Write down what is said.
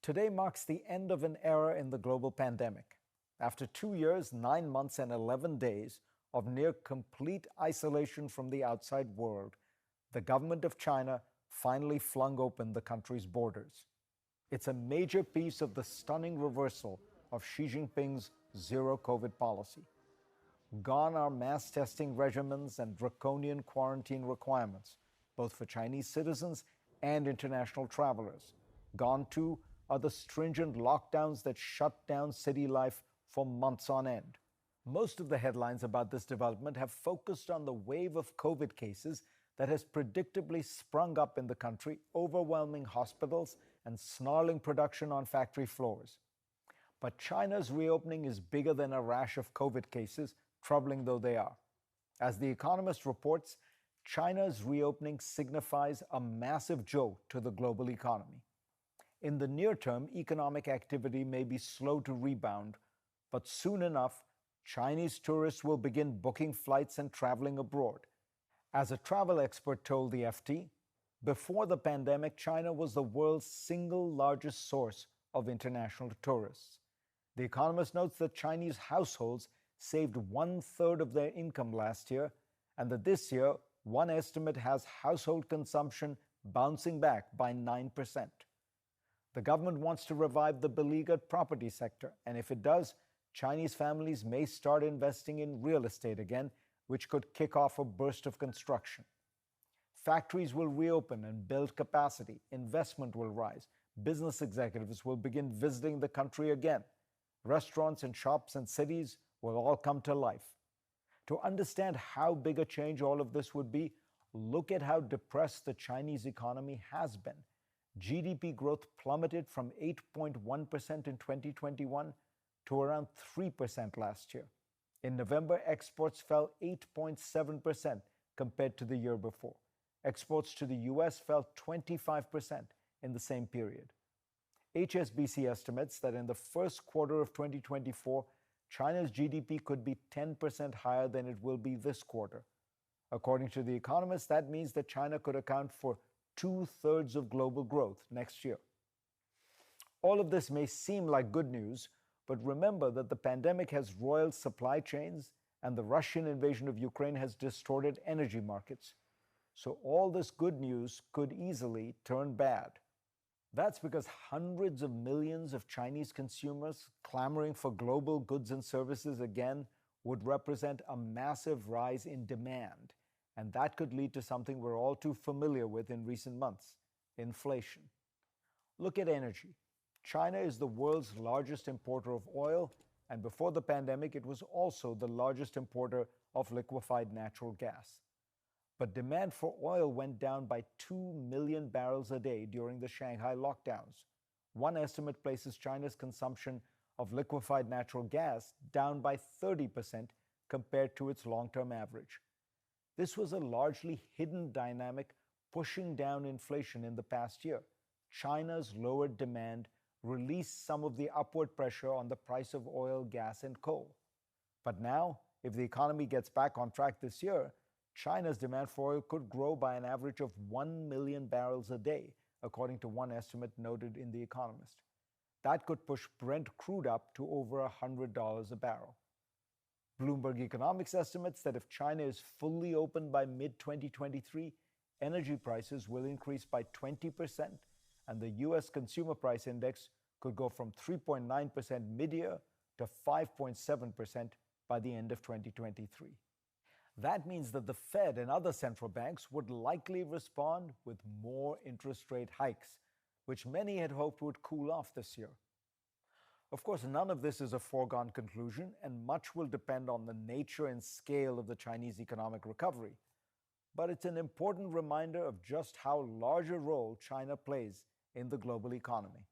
Today marks the end of an era in the global pandemic. After 2 years, 9 months, and 11 days of near complete isolation from the outside world, the government of China finally flung open the country's borders. It's a major piece of the stunning reversal of Xi Jinping's zero COVID policy. Gone are mass testing regimens and draconian quarantine requirements, both for Chinese citizens and international travelers. Gone, too, are the stringent lockdowns that shut down city life for months on end. Most of the headlines about this development have focused on the wave of COVID cases that has predictably sprung up in the country, overwhelming hospitals and snarling production on factory floors. But China's reopening is bigger than a rash of COVID cases, troubling though they are. As The Economist reports, China's reopening signifies a massive jolt to the global economy. In the near term, economic activity may be slow to rebound, but soon enough, Chinese tourists will begin booking flights and traveling abroad. As a travel expert told the FT, before the pandemic, China was the world's single largest source of international tourists. The Economist notes that Chinese households saved 1/3 of their income last year, and that this year, one estimate has household consumption bouncing back by 9%. The government wants to revive the beleaguered property sector, and if it does, Chinese families may start investing in real estate again, which could kick off a burst of construction. Factories will reopen and build capacity, investment will rise, business executives will begin visiting the country again, restaurants and shops and cities will all come to life. To understand how big a change all of this would be, look at how depressed the Chinese economy has been. GDP growth plummeted from 8.1% in 2021 to around 3% last year. In November, exports fell 8.7% compared to the year before. Exports to the US fell 25% in the same period. HSBC estimates that in the first quarter of 2024, China's GDP could be 10% higher than it will be this quarter. According to The Economist, that means that China could account for 2/3 of global growth next year. All of this may seem like good news, but remember that the pandemic has roiled supply chains and the Russian invasion of Ukraine has distorted energy markets. So all this good news could easily turn bad. That's because hundreds of millions of Chinese consumers clamoring for global goods and services again would represent a massive rise in demand. And that could lead to something we're all too familiar with in recent months: inflation. Look at energy. China is the world's largest importer of oil, and before the pandemic, it was also the largest importer of liquefied natural gas. But demand for oil went down by 2 million barrels a day during the Shanghai lockdowns. One estimate places China's consumption of liquefied natural gas down by 30% compared to its long-term average. This was a largely hidden dynamic pushing down inflation in the past year. China's lowered demand released some of the upward pressure on the price of oil, gas, and coal. But now, if the economy gets back on track this year, China's demand for oil could grow by an average of 1 million barrels a day, according to one estimate noted in The Economist. That could push Brent crude up to over $100 a barrel. Bloomberg Economics estimates that if China is fully open by mid-2023, energy prices will increase by 20%, and the U.S. Consumer Price Index could go from 3.9% mid-year to 5.7% by the end of 2023. That means that the Fed and other central banks would likely respond with more interest rate hikes, which many had hoped would cool off this year. Of course, none of this is a foregone conclusion, and much will depend on the nature and scale of the Chinese economic recovery. But it's an important reminder of just how large a role China plays in the global economy.